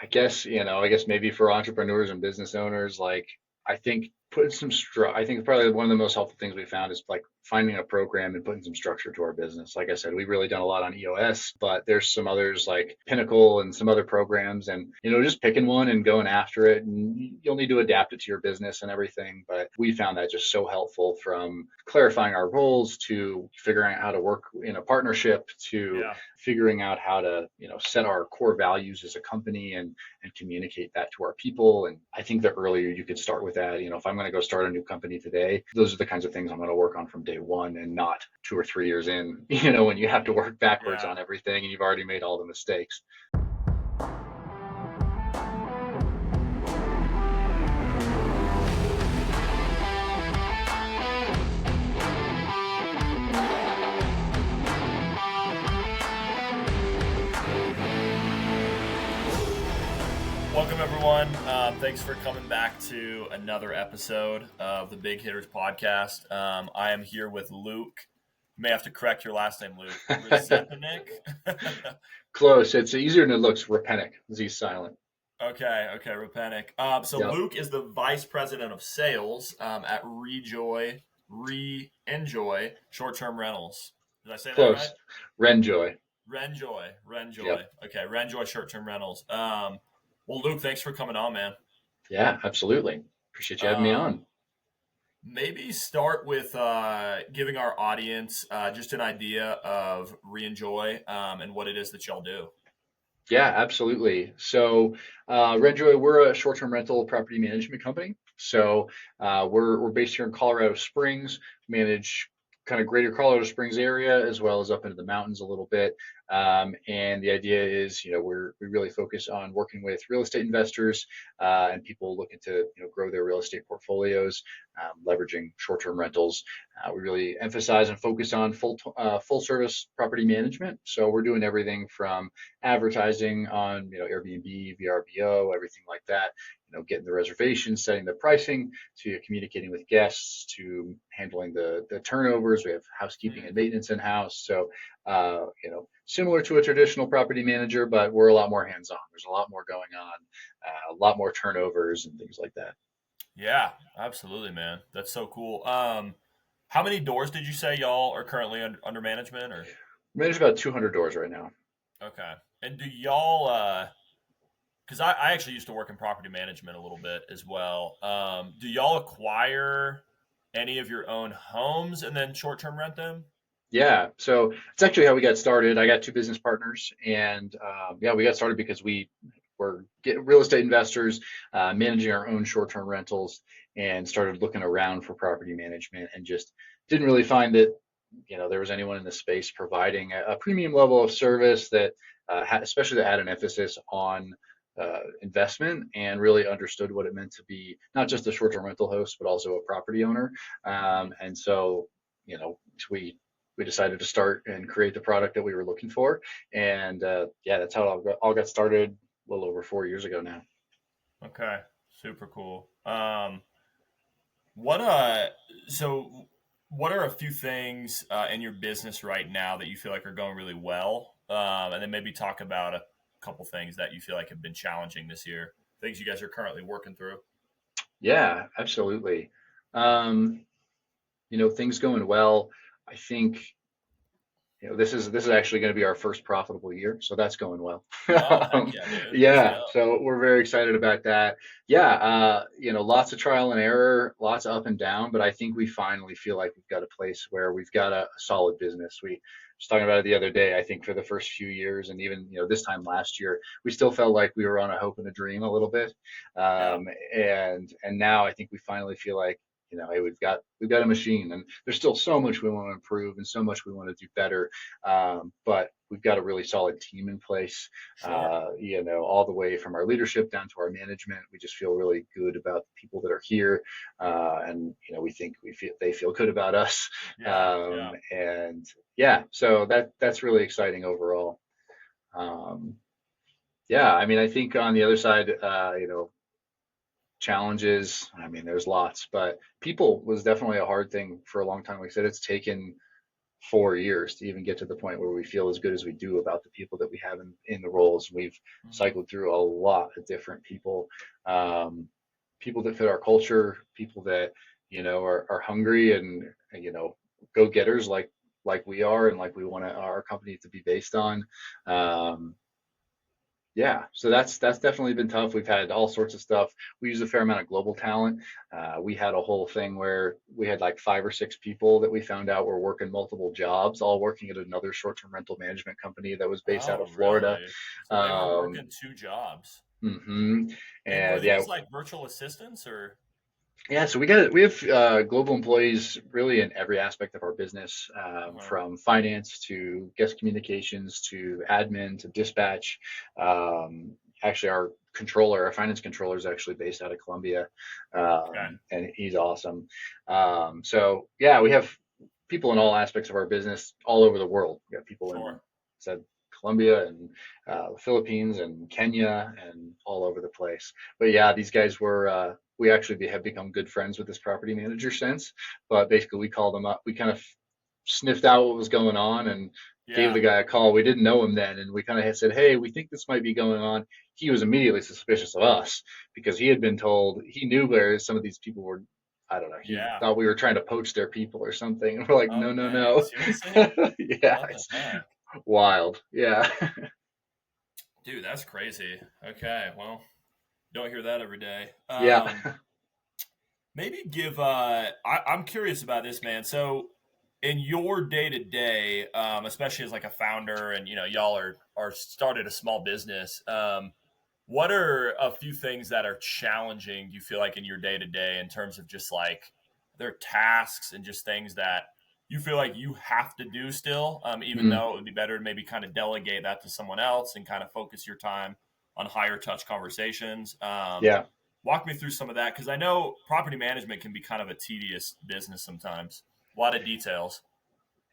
I guess maybe for entrepreneurs and business owners, like I think putting I think probably one of the most helpful things we found is like finding a program and putting some structure to our business. Like I said, we've really done a lot on EOS, but there's some others like Pinnacle and some other programs, and just picking one and going after it. And you'll need to adapt it to your business and everything. But we found that just so helpful, from clarifying our roles to figuring out how to work in a partnership to Yeah. figuring out how to set our core values as a company and communicate that to our people. And I think the earlier you could start with that, if I'm going to go start a new company today, those are the kinds of things I'm going to work on from day one, and not 2 or 3 years in, when you have to work backwards Yeah. on everything and you've already made all the mistakes. Welcome, everyone. Thanks for coming back to another episode of the Big Hitters podcast. I am here with Luke. You may have to correct your last name, Luke. Rizepinick. Close. It's easier than it looks. Rapenic. Z silent. Okay, Repenick. So Yep. Luke is the vice president of sales at Renjoy short-term rentals. Did I say that right? Close. Renjoy. Renjoy. Yep. Okay, Renjoy short-term rentals. Well, Luke, thanks for coming on, man. Yeah, absolutely. Appreciate you having me Um, on. Maybe start with giving our audience just an idea of Reenjoy and what it is that y'all do. Yeah, absolutely. So, Renjoy, we're a short-term rental property management company. So, we're based here in Colorado Springs, manage kind of greater Colorado Springs area as well as up into the mountains a little bit. And the idea is, we really focus on working with real estate investors and people looking to, grow their real estate portfolios, leveraging short-term rentals. We really emphasize and focus on full service property management. So we're doing everything from advertising on Airbnb, VRBO, everything like that. Getting the reservations, setting the pricing, to communicating with guests, to handling the turnovers. We have housekeeping Mm, and maintenance in house. So similar to a traditional property manager, but we're a lot more hands on. There's a lot more going on, a lot more turnovers and things like that. yeah, absolutely, man. That's so cool. How many doors did you say y'all are currently under management? Or We manage about 200 doors right now. okay, and do y'all? Because I actually used to work in property management a little bit as well. Do y'all acquire any of your own homes and then short-term rent them? Yeah, so it's actually how we got started. I got two business partners, and yeah, we got started because we were real estate investors, managing our own short-term rentals, and started looking around for property management, and just didn't really find that there was anyone in the space providing a premium level of service that, especially that had an emphasis on investment and really understood what it meant to be not just a short-term rental host, but also a property owner. Mhm. And so, you know, we decided to start and create the product that we were looking for. And yeah, that's how it all got started a little over 4 years ago now. Okay, super cool. What so what are a few things in your business right now that you feel like are going really well? And then maybe talk about a couple things that you feel like have been challenging this year, things you guys are currently working through. Yeah, absolutely. Um, things going well. I think this is actually going to be our first profitable year, so that's going well. Oh, heck yeah, dude. Let's Yeah, go. so we're very excited about that. Yeah, lots of trial and error, lots of up and down, but I think we finally feel like we've got a place where we've got a solid business. We was talking about it the other day. I think for the first few years, and even this time last year, we still felt like we were on a hope and a dream a little bit, Yeah. and now I think we finally feel like hey, we've got a machine, and there's still so much we want to improve and so much we want to do better, but we've got a really solid team in place, Sure. all the way from our leadership down to our management. We just feel really good about the people that are here, and we think they feel good about us, Yeah. Yeah. and yeah, so that's really exciting overall. Um, yeah, I mean, I think on the other side, challenges. I mean, there's lots, but people was definitely a hard thing for a long time. Like I said, it's taken 4 years to even get to the point where we feel as good as we do about the people that we have in the roles. We've Hmm. cycled through a lot of different people, um, people that fit our culture, people that, are hungry and, go-getters like we are and like we want our company to be based on. Um, yeah, so that's definitely been tough. We've had all sorts of stuff. We use a fair amount of global talent. We had a whole thing where we had like 5 or 6 people that we found out were working multiple jobs, all working at another short-term rental management company that was based out Oh, of Florida. really? So they were Um, working two jobs. hmm And were And yeah, these like virtual assistants or? yeah, so we have global employees really in every aspect of our business, Uh-huh. from finance to guest communications to admin to dispatch. Um, Actually, our finance controller, is actually based out of Colombia, Okay. and he's awesome. So yeah, we have people in all aspects of our business all over the world. We got people in Sure. said Colombia and the Philippines and Kenya and all over the place. But yeah, these guys were. We actually have become good friends with this property manager since. But basically, we called them up. We kind of sniffed out what was going on and gave Yeah. the guy a call. We didn't know him then, and we kind of said, "Hey, we think this might be going on." He was immediately suspicious of us because he had been told he knew where some of these people were. I don't know. He Yeah. thought we were trying to poach their people or something. And we're like, Oh, no, no, dang. no. Seriously? Yeah, What the it's heck? wild. Yeah. Dude, that's crazy. Okay. Well, don't hear that every day. Yeah. Maybe give I'm curious about this, man. So in your day to day, especially as like a founder and y'all are started a small business, what are a few things that are challenging you feel like in your day to day in terms of just like their tasks and just things that you feel like you have to do still, even Mm, though it would be better to maybe kind of delegate that to someone else and kind of focus your time on higher touch conversations. yeah. Walk me through some of that because I know property management can be kind of a tedious business sometimes. A lot of details.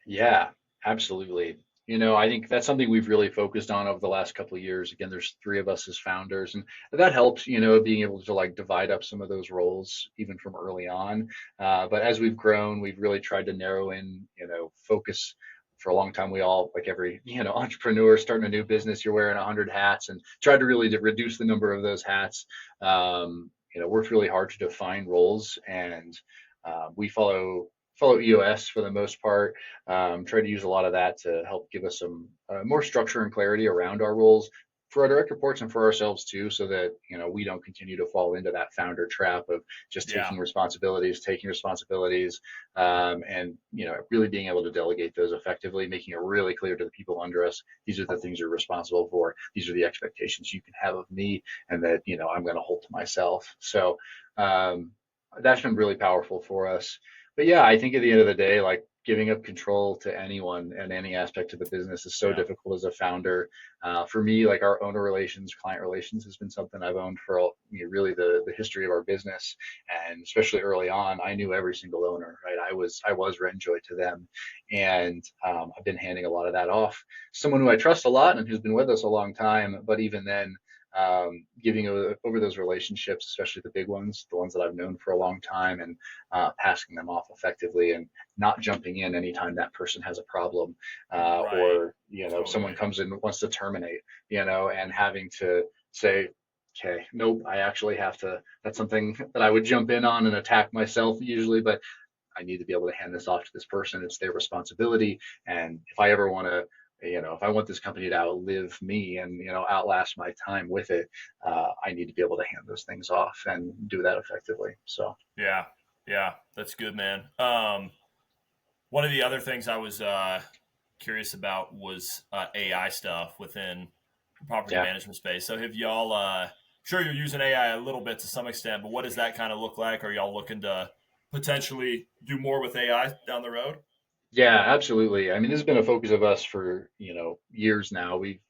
Yeah, absolutely. I think that's something we've really focused on over the last couple of years. Again, there's 3 of us as founders, and that helps, being able to like divide up some of those roles even from early on. But as we've grown, we've really tried to narrow in, focus. For a long time, we all, like every, entrepreneur starting a new business, you're wearing 100 hats and try to really to reduce the number of those hats. Worked really hard to define roles and we follow EOS for the most part. Try to use a lot of that to help give us some more structure and clarity around our roles for our direct reports and for ourselves too, so that we don't continue to fall into that founder trap of just Yeah. taking responsibilities, and really being able to delegate those effectively, making it really clear to the people under us. These are the things you're responsible for. These are the expectations you can have of me, and that I'm going to hold to myself. So that's been really powerful for us. But yeah, I think at the end of the day, like giving up control to anyone and any aspect of the business is so Yeah. difficult as a founder. For me, like our owner relations, client relations has been something I've owned for really the history of our business, and especially early on, I knew every single owner. Right, I was Renjoy to them, and I've been handing a lot of that off. Someone who I trust a lot and who's been with us a long time, but even then giving over those relationships, especially the big ones, the ones that I've known for a long time, and passing them off effectively and not jumping in anytime that person has a problem, Right. or someone Totally. comes in and wants to terminate, and having to say, okay, nope, I actually have to. That's something that I would jump in on and attack myself usually, but I need to be able to hand this off to this person. It's their responsibility. And if I ever want to, if I want this company to outlive me and, outlast my time with it, I need to be able to hand those things off and do that effectively. So, Yeah. Yeah. That's good, man. One of the other things I was curious about was AI stuff within the property yeah. management space. So have y'all, sure you're using AI a little bit to some extent, but what does that kind of look like? Are y'all looking to potentially do more with AI down the road? Yeah, absolutely. I mean, this has been a focus of us for, years now. We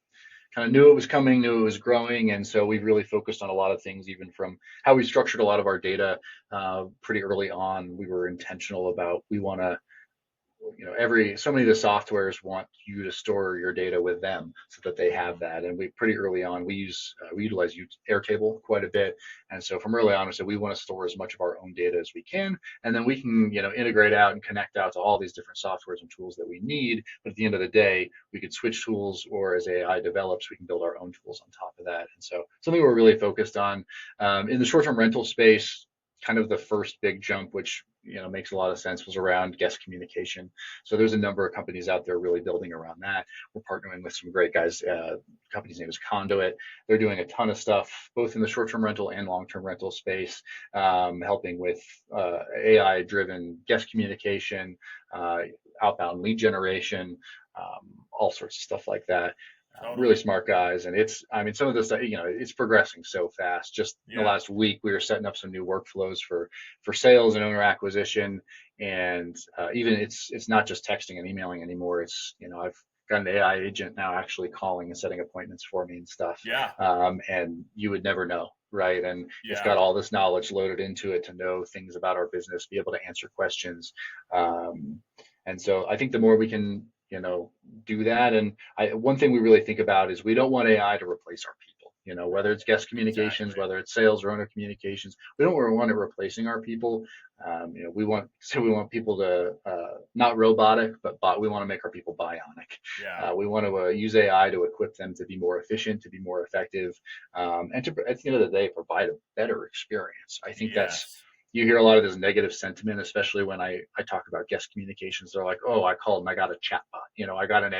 kind of knew it was coming, knew it was growing, and so we've really focused on a lot of things, even from how we structured a lot of our data pretty early on. We were intentional about we want to so many of the softwares want you to store your data with them so that they have that. And we pretty early on we utilize Airtable quite a bit, and so from early on we said we want to store as much of our own data as we can, and then we can integrate out and connect out to all these different softwares and tools that we need. But at the end of the day, we could switch tools, or as AI develops, we can build our own tools on top of that. And so something we're really focused on in the short-term rental space. Kind of the first big jump, which makes a lot of sense, was around guest communication. So there's a number of companies out there really building around that. We're partnering with some great guys. Company's name is Conduit. They're doing a ton of stuff both in the short-term rental and long-term rental space, helping with AI-driven guest communication, outbound lead generation, all sorts of stuff like that. Really Totally. smart guys, and some of this stuff, it's progressing so fast. Just in the Yeah. last week, we were setting up some new workflows for sales and owner acquisition, and even it's not just texting and emailing anymore. I've got an AI agent now actually calling and setting appointments for me and stuff, Yeah. and you would never know, right? And it's Yeah. got all this knowledge loaded into it to know things about our business, be able to answer questions, um, and so I think the more we can do that. And one thing we really think about is we don't want AI to replace our people. Whether it's guest communications, Exactly. whether it's sales or owner communications, we don't really want it replacing our people. We want people to not robotic, but we want to make our people bionic. Yeah. We want to use AI to equip them to be more efficient, to be more effective, and to, at the end of the day, provide a better experience. I think that's Yes. you hear a lot of this negative sentiment, especially when I talk about guest communications. They're like, "Oh, I called and I got a chatbot. I got an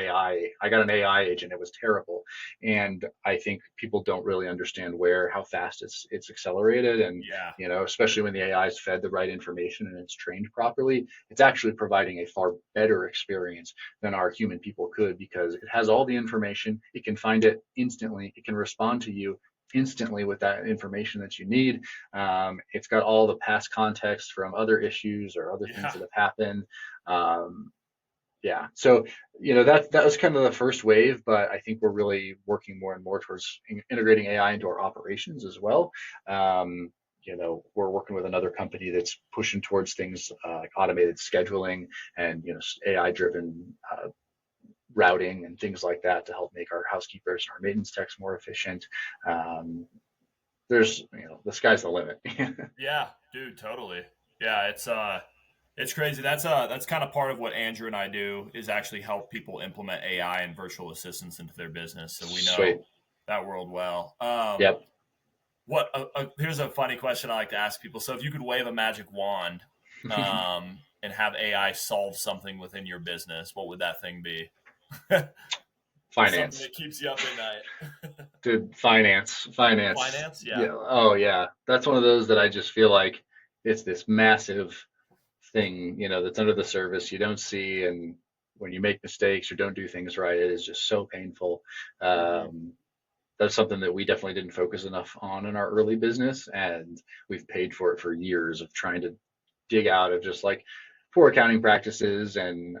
AI agent. It was terrible." And I think people don't really understand how fast it's accelerated, and Yeah. especially when the AI is fed the right information and it's trained properly, it's actually providing a far better experience than our human people could, because it has all the information. It can find it instantly. It can respond to you instantly with that information that you need. It's got all the past context from other issues or other things Yeah. that have happened. Um, yeah, so that was kind of the first wave, but I think we're really working more and more towards integrating AI into our operations as well. We're working with another company that's pushing towards things like automated scheduling and AI-driven routing and things like that to help make our housekeepers and our maintenance techs more efficient. Um, the sky's the limit. Yeah, dude, totally. Yeah, it's crazy. That's kind of part of what Andrew and I do, is actually help people implement AI and virtual assistants into their business. So we know Sweet. that world well. Yep. Here's a funny question I like to ask people. So if you could wave a magic wand, and have AI solve something within your business, what would that thing be? Something Finance. that keeps you up at night. Dude, finance. Finance, yeah. Yeah. Oh, yeah. That's one of those that I just feel like it's this massive thing, that's under the surface you don't see. And when you make mistakes or don't do things right, it is just so painful. Hmm. Um, that's something that we definitely didn't focus enough on in our early business. And we've paid for it for years of trying to dig out of just like poor accounting practices and,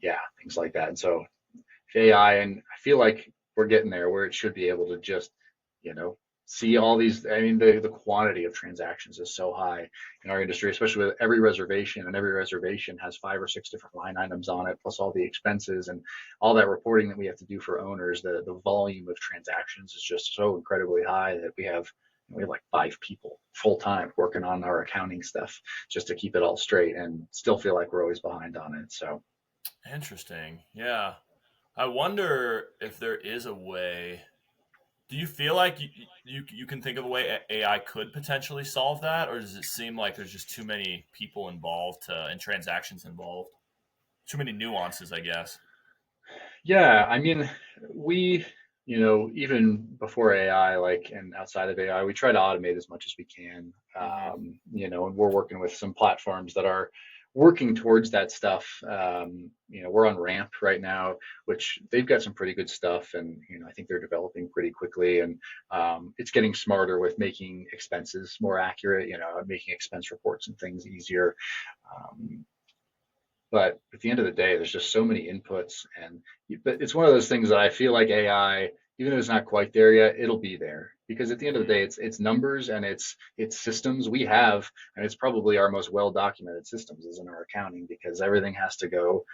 yeah, things like that. And so AI, and I feel like we're getting there where it should be able to just, you know, see all these. I mean, the quantity of transactions is so high in our industry, especially with every reservation, and every reservation has 5 or 6 different line items on it, plus all the expenses and all that reporting that we have to do for owners. The volume of transactions is just so incredibly high that we have like 5 people full time working on our accounting stuff just to keep it all straight, and still feel like we're always behind on it. So Interesting. Yeah. I wonder if there is a way. Do you feel like you can think of a way AI could potentially solve that, or does it seem like there's just too many people involved and transactions involved? Too many nuances, I guess. yeah, I mean, we, even before AI, like, and outside of AI, we try to automate as much as we can. Hmm. And we're working with some platforms that are working towards that stuff. We're on Ramp right now, which they've got some pretty good stuff, and I think they're developing pretty quickly, and it's getting smarter with making expenses more accurate. Making expense reports and things easier. Um, but at the end of the day, there's just so many inputs, but it's one of those things that I feel like AI. even if it's not quite there yet, it'll be there because at the end of the Hmm. day, it's numbers and it's systems we have, and it's probably our most well documented systems is in our accounting because everything has to go,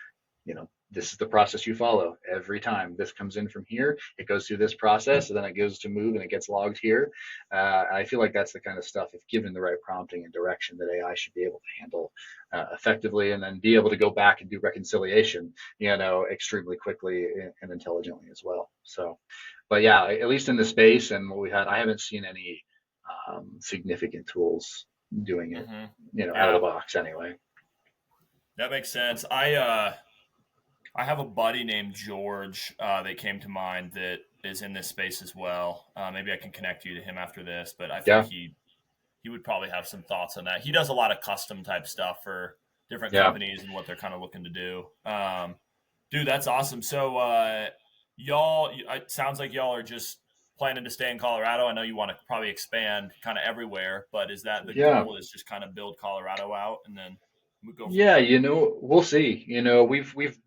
this is the process you follow every time. This comes in from here, it goes through this process, and then it goes to move and it gets logged here. I feel like that's the kind of stuff, if given the right prompting and direction, that AI should be able to handle effectively, and then be able to go back and do reconciliation, extremely quickly and intelligently as well. So, but yeah, at least in the space and what we had, I haven't seen any significant tools doing it, Hmm. out of the Yeah, box anyway. that makes sense. I have a buddy named George that came to mind that is in this space as well. Maybe I can connect you to him after this, but I think Yeah, he would probably have some thoughts on that. He does a lot of custom type stuff for different yeah. companies and what they're kind of looking to do. Dude, that's awesome. So, y'all, it sounds like y'all are just planning to stay in Colorado. I know you want to probably expand kind of everywhere, but is that the Yeah. goal? Is just kind of build Colorado out and then we go from Yeah, there? we'll see. We've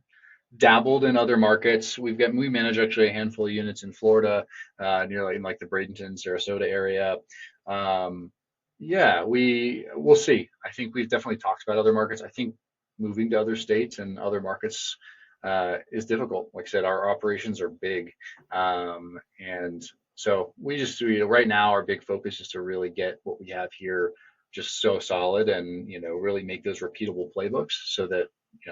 dabbled in other markets. We manage actually a handful of units in Florida, near like the Bradenton, Sarasota area. Um, yeah, we'll see. I think we've definitely talked about other markets. I think moving to other states and other markets is difficult. Like I said, our operations are big, and so right now our big focus is to really get what we have here just so solid and really make those repeatable playbooks so that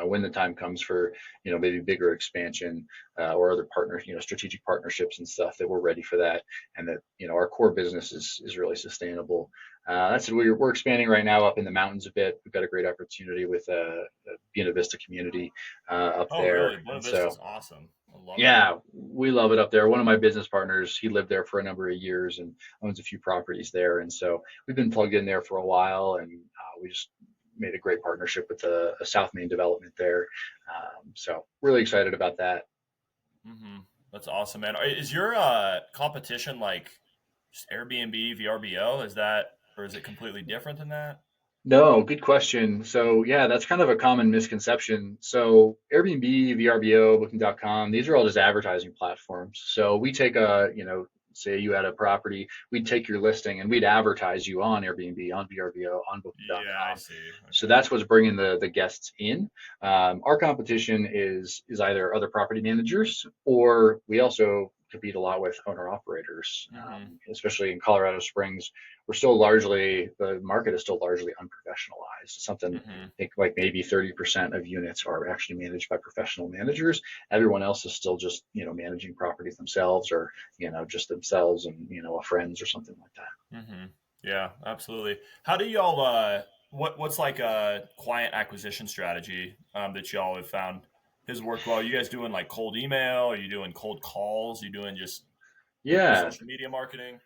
when the time comes for maybe bigger expansion or other partners, strategic partnerships and stuff, that we're ready for that, and that our core business is really sustainable. That's we're expanding right now up in the mountains a bit. We've got a great opportunity with the Buena Vista community up Oh, really? there, Buena and Vista's so awesome. I love it. yeah, we love it up there. One of my business partners, he lived there for a number of years and owns a few properties there. And so we've been plugged in there for a while, and we just made a great partnership with a South Main development there. So really excited about that. Hmm. That's awesome, man. Is your competition like just Airbnb, VRBO? Is that, or is it completely different than that? No, good question. So yeah, that's kind of a common misconception. So Airbnb, VRBO, Booking.com, these are all just advertising platforms. So we take say you had a property, we'd take your listing and we'd advertise you on Airbnb, on VRBO, on Yeah, I Booking.com. see. So Okay. that's what's bringing the guests in. Our competition is either other property managers, or we also compete a lot with owner operators, Hmm. especially in Colorado Springs. The market is still largely unprofessionalized. Something, Hmm. I think, like maybe 30% of units are actually managed by professional managers. Everyone else is still just managing properties themselves, or just themselves and friends or something like that. Hmm. Yeah, absolutely. How do y'all what's like a client acquisition strategy that y'all have found has worked well? Are you guys doing like cold email? Are you doing cold calls? Are you doing just Yeah, social media marketing?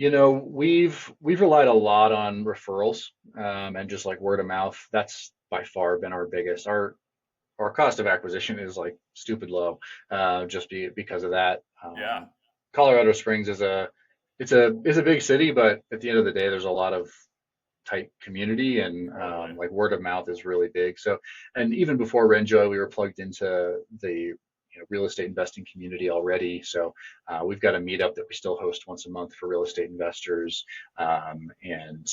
we've relied a lot on referrals, and just like word of mouth. That's by far been our biggest. Our cost of acquisition is like stupid low, because of that. Yeah, Colorado Springs is a big city, but at the end of the day, there's a lot of tight community, and totally. like word of mouth is really big. So, and even before Renjoy, we were plugged into the real estate investing community already. So we've got a meetup that we still host once a month for real estate investors, and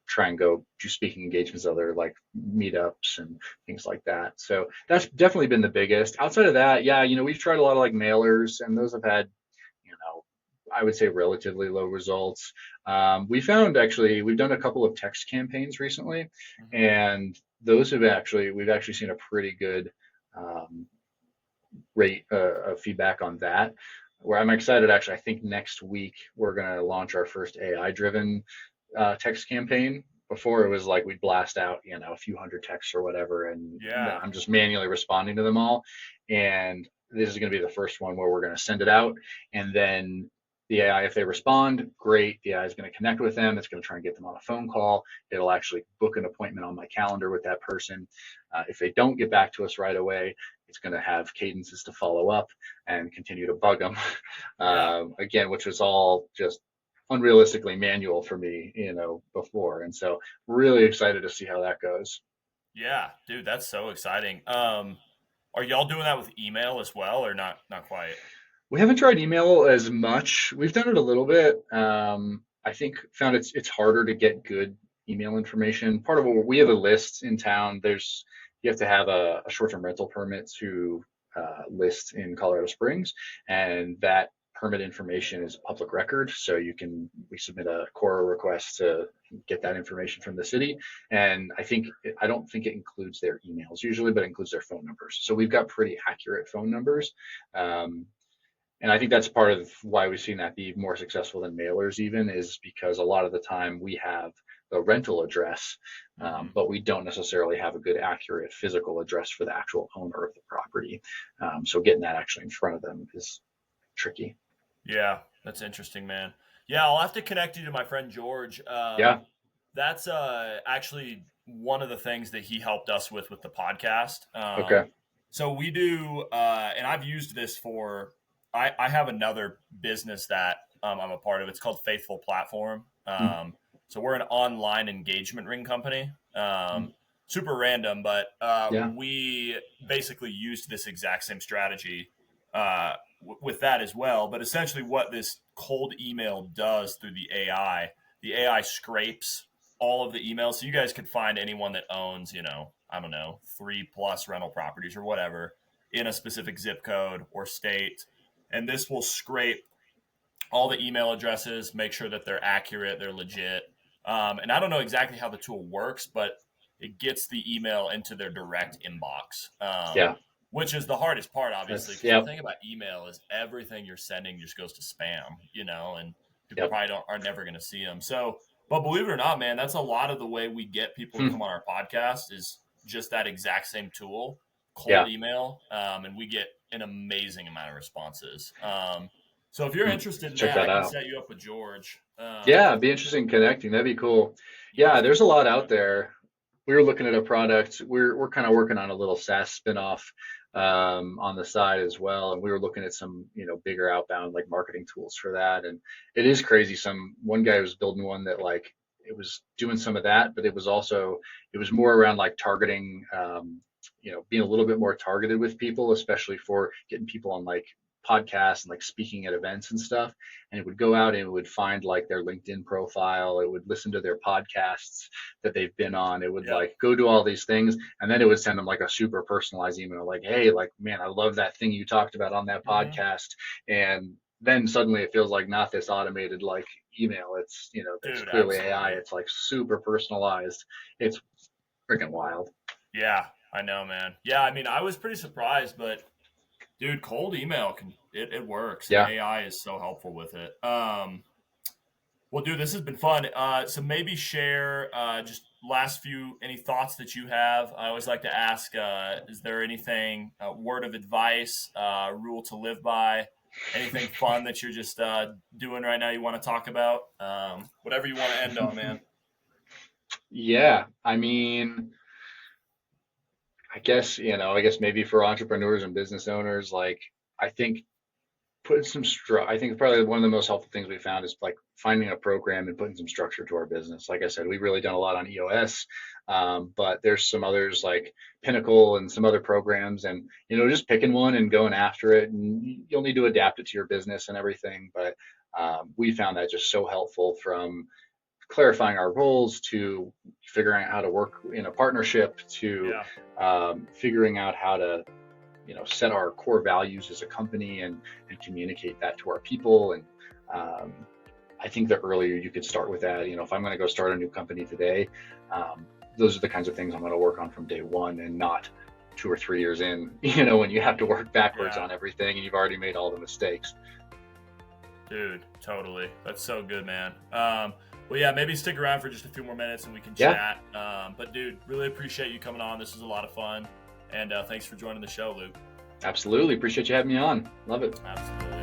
try and go do speaking engagements, other like meetups and things like that. So that's definitely been the biggest. Outside of that, yeah, we've tried a lot of like mailers, and those have had I would say relatively low results. We found actually we've done a couple of text campaigns recently, Hmm. and we've actually seen a pretty good um, rate of feedback on that. Where I'm excited, actually, I think next week we're going to launch our first AI-driven text campaign. Before it was like we'd blast out, a few hundred texts or whatever, and then Yeah. I'm just manually responding to them all. And this is going to be the first one where we're going to send it out, and then the AI, if they respond, great. The AI is going to connect with them. It's going to try and get them on a phone call. It'll actually book an appointment on my calendar with that person. If they don't get back to us right away, it's going to have cadences to follow up and continue to bug them. Yeah. Again, which was all just unrealistically manual for me, before. And so really excited to see how that goes. Yeah, dude, that's so exciting. Are y'all doing that with email as well or not quite? We haven't tried email as much. We've done it a little bit. I think found it's harder to get good email information. Part of what we have a list in town. You have to have a short-term rental permit to list in Colorado Springs, and that permit information is public record. So we submit a Cora request to get that information from the city, and I don't think it includes their emails usually, but it includes their phone numbers. So we've got pretty accurate phone numbers. Um, and I think that's part of why we've seen that be more successful than mailers even is because a lot of the time we have the rental address, Hmm. but we don't necessarily have a good accurate physical address for the actual owner of the property. So getting that actually in front of them is tricky. Yeah, that's interesting, man. Yeah, I'll have to connect you to my friend George. Yeah. That's actually one of the things that he helped us with the podcast. Okay. So we do, and I've used this for. I have another business that I'm a part of. It's called Faithful Platform. Mm, So we're an online engagement ring company. mm, Super random, but yeah. we basically used this exact same strategy with that as well. But essentially, what this cold email does through the AI scrapes all of the emails. So you guys could find anyone that owns, I don't know, 3+ rental properties or whatever in a specific zip code or state. And this will scrape all the email addresses, make sure that they're accurate, they're legit. And I don't know exactly how the tool works, but it gets the email into their direct inbox, Yeah. which is the hardest part, obviously, That's because the yep. thing about email is everything you're sending just goes to spam, and people Yep. probably are never going to see them. So, but believe it or not, man, that's a lot of the way we get people to Hmm. come on our podcast is just that exact same tool, cold Yeah. email, and we get an amazing amount of responses. So if you're Hmm. interested in Check that, I that can out. set you up with George. Yeah, it'd be interesting connecting. That'd be cool. You Yeah, guys could there's a work lot out together. there. We were looking at a product. We're kind of working on a little SaaS spinoff on the side as well, and we were looking at some bigger outbound like marketing tools for that. And it is crazy. One guy was building one that like it was doing some of that, but it was more around like targeting, being a little bit more targeted with people, especially for getting people on like podcasts and like speaking at events and stuff. And it would go out and it would find like their LinkedIn profile. It would listen to their podcasts that they've been on. It would Yep. like go do all these things. And then it would send them like a super personalized email like, hey, like, man, I love that thing you talked about on that Hmm. podcast. And then suddenly it feels like not this automated like email. It's, there's Dude, clearly AI. absolutely. It's like super personalized. It's freaking wild. Yeah, I know, man. Yeah, I mean, I was pretty surprised, but dude, cold email it works, and Yeah. AI is so helpful with it. Well, dude, this has been fun. So maybe share just last few any thoughts that you have. I always like to ask: is there anything word of advice, rule to live by, anything fun that you're just doing right now you want to talk about? Whatever you want to end on, man. Yeah. I mean, I guess maybe for entrepreneurs and business owners, like I think I think probably one of the most helpful things we found is like finding a program and putting some structure to our business. Like I said, we've really done a lot on EOS, but there's some others like Pinnacle and some other programs, and just picking one and going after it. And you'll need to adapt it to your business and everything, but we found that just so helpful from clarifying our roles to figuring out how to work in a partnership to Yeah, figuring out how to set our core values as a company and communicate that to our people. And um, I think the earlier you could start with that, if I'm going to go start a new company today, those are the kinds of things I'm going to work on from day one and not 2 or 3 years in, when you have to work backwards yeah. on everything and you've already made all the mistakes. Dude, totally. That's so good, man. Well, yeah, maybe stick around for just a few more minutes and we can Yeah, chat. But, dude, really appreciate you coming on. This was a lot of fun. And thanks for joining the show, Luke. absolutely. Appreciate you having me on. Love it. Absolutely.